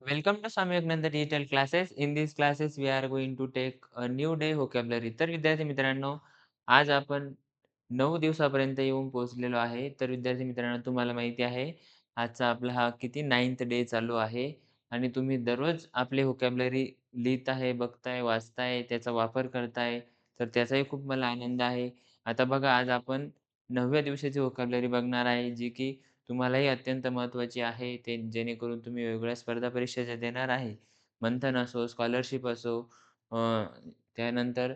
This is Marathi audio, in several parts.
Welcome to Swami Vivekananda Digital Classes. In these classes, we are going to take a new day vocabulary. तर विद्यार्थी मित्रांनो, आज आपण 9 दिवसापर्यंत येऊन पोहोचलेलो आहे. तर विद्यार्थी मित्रांनो, तुम्हाला माहिती आहे, आजचा आपला हा किती 9th डे चालू आहे आणि तुम्ही दररोज आपली व्होकॅब्युलरी लिहित आहे, बघताय, वाचताय, त्याचा वापर करताय. तर त्याचाही खूप मला आनंद आहे. आता बघा, आज आपण 9व्या दिवसाची व्होकॅब्युलरी बघणार आहे, जी की तुम्हालाही अत्यंत महत्त्वाची आहे. ते जेणेकरून तुम्ही वेगवेगळ्या स्पर्धा परीक्षा ज्या देणार आहे, मंथन असो, स्कॉलरशिप असो, अ, त्यानंतर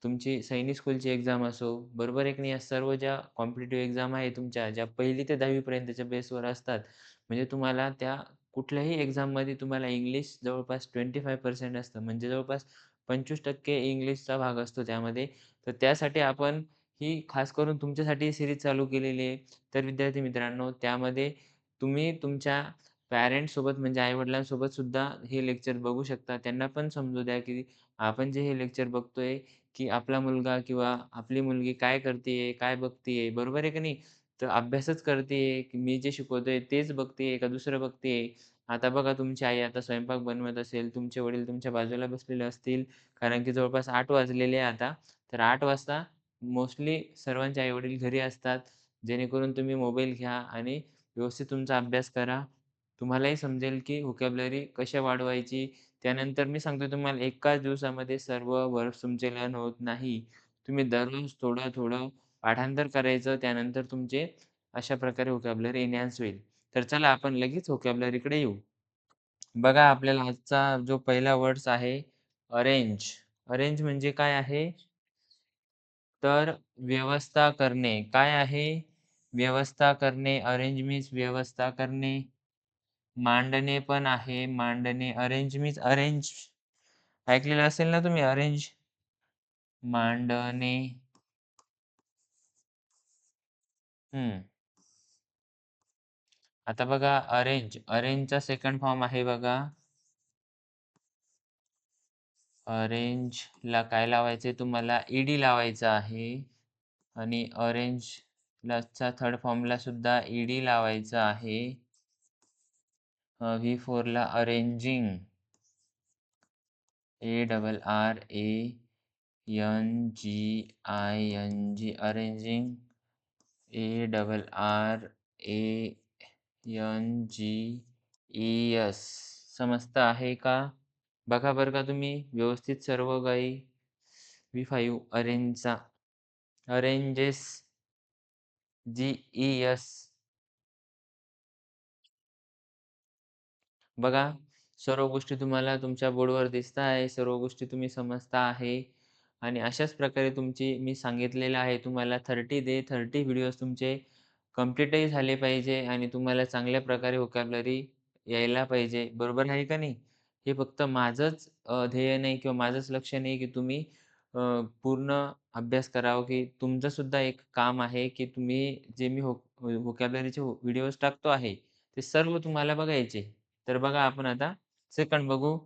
तुमची सैनिक स्कूलची एक्झाम असो, बरोबर आहे की नाही? या सर्व ज्या कॉम्पिटिटिव्ह एक्झाम आहे तुमच्या, ज्या 1ली ते 10वी पर्यंतच्या बेसवर असतात. म्हणजे तुम्हाला त्या कुठल्याही एक्झाममध्ये तुम्हाला इंग्लिश जवळपास 25% असतं. म्हणजे जवळपास 25% इंग्लिशचा भाग असतो त्यामध्ये. तर त्यासाठी आपण ही खास करून तुमच्यासाठी सीरीज चालू केलेली आहे. तर विद्यार्थी मित्रांनो, त्यामध्ये तुम्ही तुमच्या पॅरेंट्ससोबत म्हणजे आई-वडिलांसोबत सुद्धा हे लेक्चर बघू शकता. त्यांना पण समजू द्या, की आपण जे हे लेक्चर बघतोय, की आपला मुलगा किंवा आपली मुलगी काय करतीये, काय बघतीये, बरोबर आहे की नाही? तर अभ्यासच करतीये, की मी जे शिकवतोय तेच बघतीये का दुसरं बघतीये? आता बघा तुमची आई आता स्वयंपाक बनवत असेल, तुमचे वडील तुमच्या बाजूला बसलेले असतील, कारण की जवळपास 8 वाजलेले आहे आता. तर 8 वाजता मोस्टली सर्वांचे आई-वडील घरी असतात. जेणेकरून तुम्ही मोबाईल घ्या आणि व्यवस्थित तुमचा अभ्यास करा. तुम्हालाही समजेल की व्होकॅब्युलरी कशा वाढवायची. त्यानंतर मी सांगतो तुम्हाला एकाच दिवसामध्ये सर्व वर्ड्स तुमचे लर्न होत नाही. तुम्ही दररोज थोडं-थोडं पाठांतर करायचं. त्यानंतर तुमचे अशा प्रकारे व्होकॅब्युलरी एन्हान्स होईल. तर चला आपण लगेच व्होकॅब्युलरीकडे येऊ. बघा आपल्याला आजचा जो पहिला वर्ड्स आहे अरेंज. अरेंज म्हणजे काय आहे? तर व्यवस्था करणे. काय आहे? व्यवस्था करणे. अरेंज मीन्स व्यवस्था करणे. मांडणे पण आहे. मांडणे. अरेंज मीन्स अरेंज ऐकलेलं असेल ना तुम्ही अरेंज? मांडणे. हं. आता बघा अरेंज. अरेंजचा सेकंड फॉर्म आहे बघा. अरेंजला काय लावायचंय तुम्हाला? ईडी लावायचा आहे आणि ऑरेंजला थर्ड फॉर्मला सुद्धा ईडी लावायचा आहे. व्ही फोरला अरेंजिंग. ARRANGING arranging. ARRANGES समजतं आहे का? बघा बरं का तुम्ही व्यवस्थित सर्व काही. व्ही5 अरेंजचा अरेंजेस GES. बघा, सर्व गोष्टी तुम्हाला तुमच्या बोर्डवर दिसत आहे. सर्व गोष्टी तुम्ही समजता आहे आणि अशाच प्रकारे तुमची मी सांगितलेलं आहे तुम्हाला 30 डे 30 व्हिडिओज तुमचे कंप्लीटही झाले पाहिजे आणि तुम्हाला चांगल्या प्रकारे व्होकॅब्युलरी यायला पाहिजे. बरोबर आहे का नाही? हे फक्त माझंच ध्येय नाही किंवा माझंच लक्ष्य नाही, की तुम्ही पूर्ण अभ्यास करावं, की तुमचं सुद्धा एक काम आहे, की तुम्ही जे मी व्होकॅब्युलरीचे व्हिडिओज टाकतो आहे, ते सर्व तुम्हाला बघायचे. तर बघा आपण आता सेकंड बघू.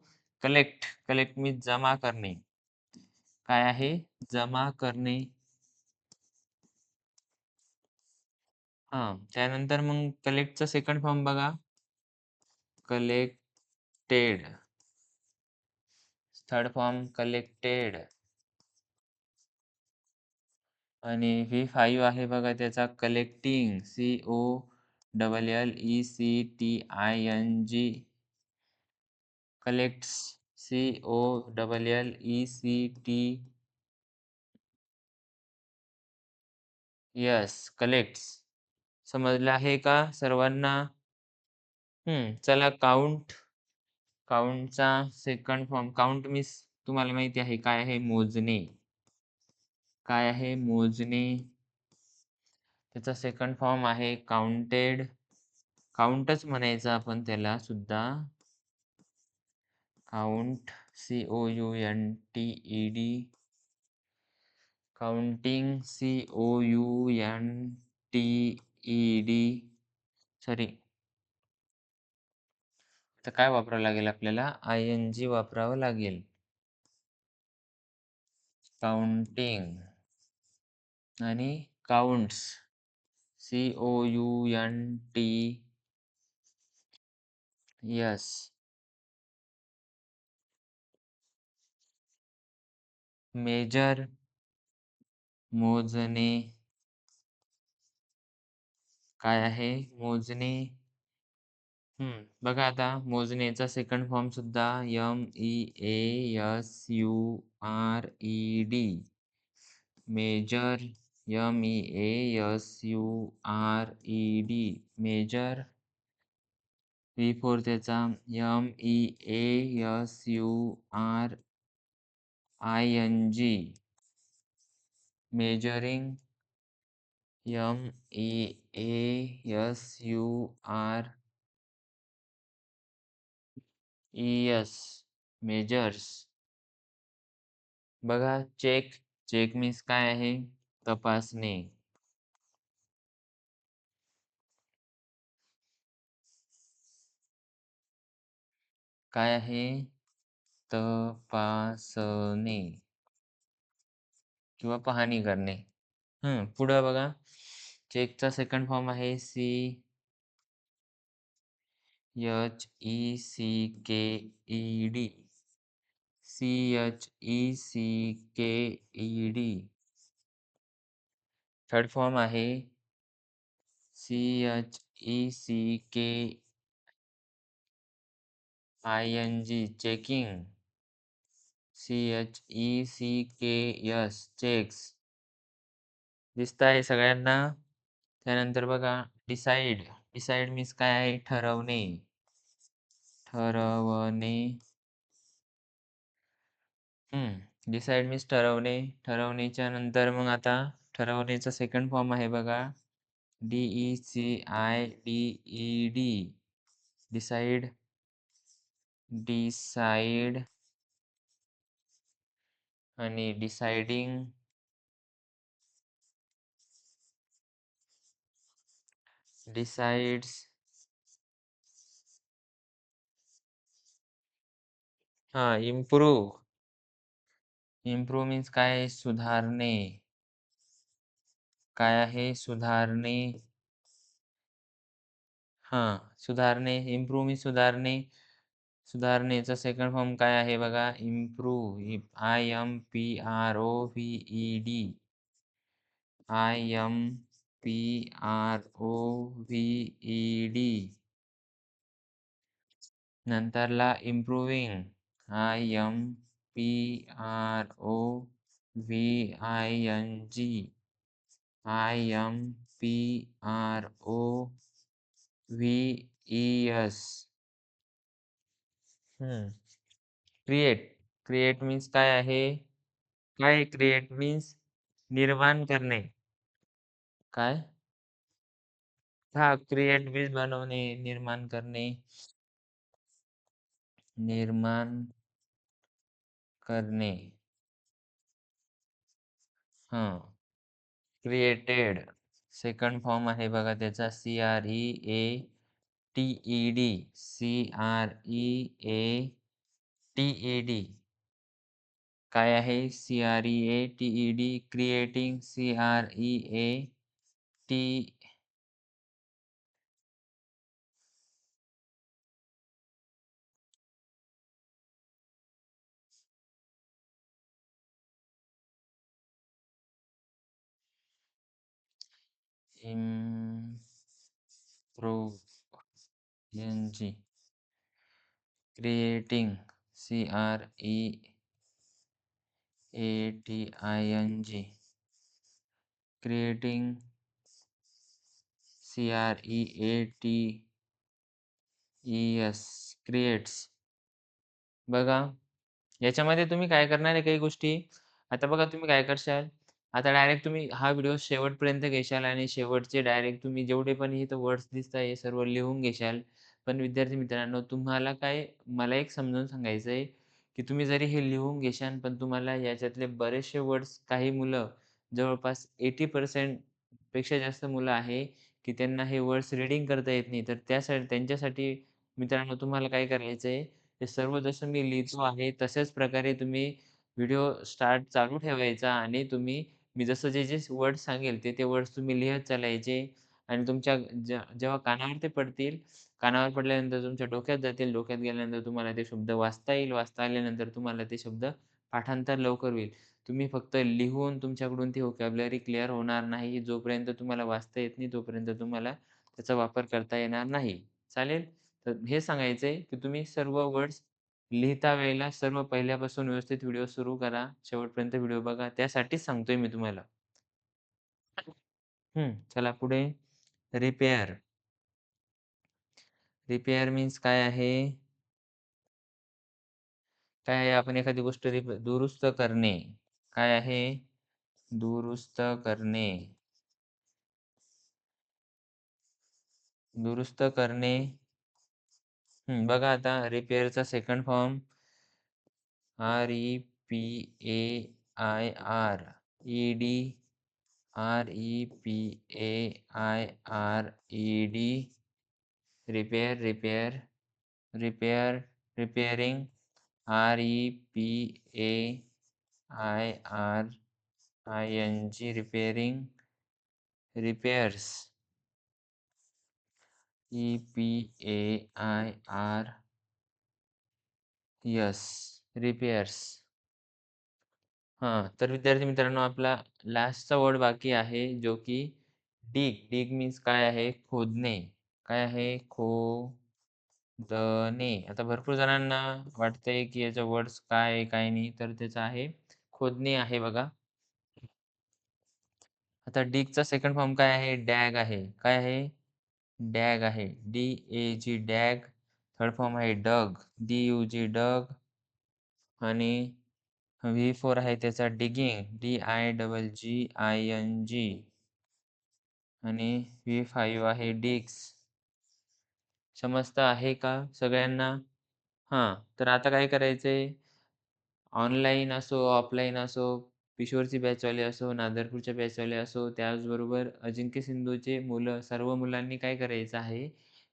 कलेक्ट. कलेक्ट मीन्स जमा करणे. काय आहे? जमा करणे. हां. त्यानंतर मग कलेक्टचा सेकंड फॉर्म बघा. कलेक्टेड. थर्ड फॉर्म कलेक्टेड आणि व्ही5 आहे बघा त्याचा collecting. COLLECTING. Collects. COLLECT. Yes, collects. समजलं आहे का सर्वांना? चला काउंट. काउंटचा सेकंड फॉर्म काउंट मीन्स तुम्हाला माहिती आहे काय आहे? मोजणे. काय आहे? मोजणे. त्याचा सेकंड फॉर्म आहे काउंटेड. काउंटच म्हणायचं आपण त्याला सुद्धा. Count. COUNTED. Counting. COUNTED. Sorry. तर काय वापरावं लागेल आपल्याला? ING वापरावं लागेल. काउंटिंग आणि काउंट्स. COUNT. येस. मेजर मोजणे काय आहे? मोजणे बघा आता मोजणेचा सेकंड फॉर्म सुद्धा MEASURED. Measure MEASURED measure. V four त्याचा MEASURING मेजरिंग. MEASURES measures. बघा चेक. चेक मीन्स काय आहे? तपासणे. काय आहे? तपासणे किंवा पाहणी करणे. पुढं बघा. चेकचा सेकंड फॉर्म आहे CHECKED. CHECKED. थर्ड फॉर्म आहे CHECKING चेकिंग. CHECKS checks. दिसत आहे सगळ्यांना? त्यानंतर बघा डिसाईड. डिसाईड मीन्स काय आहे? ठरवणे. ठरवणे. डिसाईड मीन्स ठरवणे. ठरवणेच्या नंतर मग आता ठरवण्याचा सेकंड फॉर्म आहे बघा. DECIDED. डिसाईड. डिसाईड आणि deciding. Decides. Improve. Improve means काय आहे? सुधारणे. काय आहे? सुधारणे. सुधारणे. इम्प्रूव्ह मीन्स सुधारणे. सुधारणेचा सेकंड फॉर्म काय आहे बघा? इम्प्रूव्ह. IMPROVED. IMPROVED. नंतरला improving. IMPROVING. IMPROVES. Create. Create means काय आहे? काय क्रिएट मीन्स? निर्माण करणे. काय? क्रिएट मीन्स बनवणे, निर्माण करणे. निर्माण करणे. क्रिएटेड. सेकंड फॉर्म आहे बघा त्याचा CREATED. CREATED. काय आहे? CREATED. Creating. CREAT. Improve. NG. Creating. CREATING. Creating. CREATES. Creates. बघा याच्यामध्ये तुम्ही काय करणार आहे काही गोष्टी. आता बघा तुम्ही काय करशाल. आता डायरेक्ट तुम्ही हा व्हिडिओ शेवटपर्यंत घेशाल आणि शेवटचे डायरेक्ट तुम्ही जेवढे पण इथं वर्ड्स दिसताय हे सर्व लिहून घेशाल. पण विद्यार्थी मित्रांनो तुम्हाला काय मला एक समजावून सांगायचं आहे, की तुम्ही जरी हे लिहून घेशाल पण तुम्हाला याच्यातले बरेचसे वर्ड्स काही मुलं जवळपास 80% पेक्षा जास्त मुलं आहे, की त्यांना हे वर्ड्स रीडिंग करता येत नाही. तर त्यासाठी त्यांच्यासाठी मित्रांनो तुम्हाला काय करायचं आहे, हे सर्व जसं मी लिहितो आहे तशाच प्रकारे तुम्ही व्हिडिओ चालू ठेवायचा आणि तुम्ही मी जसं जे वर्ड्स सांगेल ते वर्ड्स तुम्ही लिहत चालायचे आणि तुमच्या जेव्हा कानावर ते पडतील, कानावर पडल्यानंतर तुमच्या डोक्यात जातील, डोक्यात गेल्यानंतर तुम्हाला ते शब्द वाचता येईल, वाचता आल्यानंतर तुम्हाला ते शब्द पाठांतर लवकर होईल. तुम्ही फक्त लिहून तुमच्याकडून ती व्होकॅब्युलरी क्लिअर होणार नाही. जोपर्यंत तुम्हाला वाचता येत नाही, तोपर्यंत तुम्हाला त्याचा वापर करता येणार नाही. चालेल? तर हे सांगायचंय, की तुम्ही सर्व वर्ड्स लिहिता वेळेला सर्व पहिल्यापासून व्यवस्थित व्हिडिओ सुरू करा. शेवटपर्यंत व्हिडिओ बघा. त्यासाठीच सांगतोय मी तुम्हाला. चला पुढे रिपेअर. रिपेअर मीन्स काय आहे? काय आहे? आपण एखादी गोष्ट दुरुस्त करणे. काय आहे? दुरुस्त करणे. दुरुस्त करणे. बघा आता रिपेअरचा second form REPAIR. ED REPAIRED. Repair, repair, repair, repairing. REPAIRING. Repairing, repairs. EPAIR. Yes, repairs. तर विद्यार्थी मित्रांनो आपला लास्टचा वर्ड बाकी आहे जो की डिग. डिग मीन्स काय आहे? खोदणे. काय आहे? खोदणे. आता भरपूर जणांना वाटतंय की याचा वर्ड्स काय आहे, काय नाही. तर त्याचं आहे खोदणे आहे बघा. आता डिगचा सेकंड फॉर्म काय आहे? डॅग आहे. काय आहे? डॅग आहे. DAG dog. थर्ड फॉर्म आहे डग. DUG डग. आणि V4 आहे त्याचा डिगिंग. DIGGING. आणि V5 आहे डिग्स. समजतं आहे का सगळ्यांना? तर आता काय करायचंय? ऑनलाईन असो, ऑफलाईन असो, किशोरची बॅचवाले असो, नादरपूरच्या बॅचवाले असो, त्याचबरोबर अजिंक्य सिंधूचे मुलं, सर्व मुलांनी काय करायचं आहे,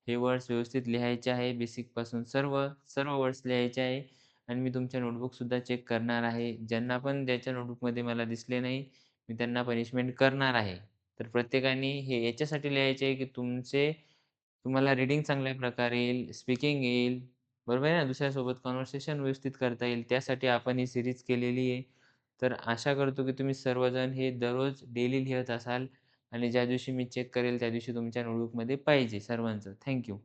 हे वर्ड्स व्यवस्थित लिहायचे आहे. बेसिकपासून सर्व, सर्व वर्ड्स लिहायचे आहे आणि मी तुमच्या नोटबुकसुद्धा चेक करणार आहे. ज्यांना पण ज्याच्या नोटबुकमध्ये मला दिसले नाही, मी त्यांना पनिशमेंट करणार आहे. तर प्रत्येकाने हे याच्यासाठी लिहायचे आहे, की तुम्हाला रीडिंग चांगल्या प्रकारे येईल, स्पीकिंग येईल, बरोबर आहे ना? दुसऱ्यासोबत कन्व्हर्सेशन व्यवस्थित करता येईल. त्यासाठी आपण ही सीरीज केलेली आहे. तर आशा करतो की तुम्ही सर्वजण हे दररोज डेली लिहत असाल आणि ज्या दिवशी मी चेक करेल त्या दिवशी तुमच्या नोटबुकमध्ये पाहिजे सर्वांचं. Thank you.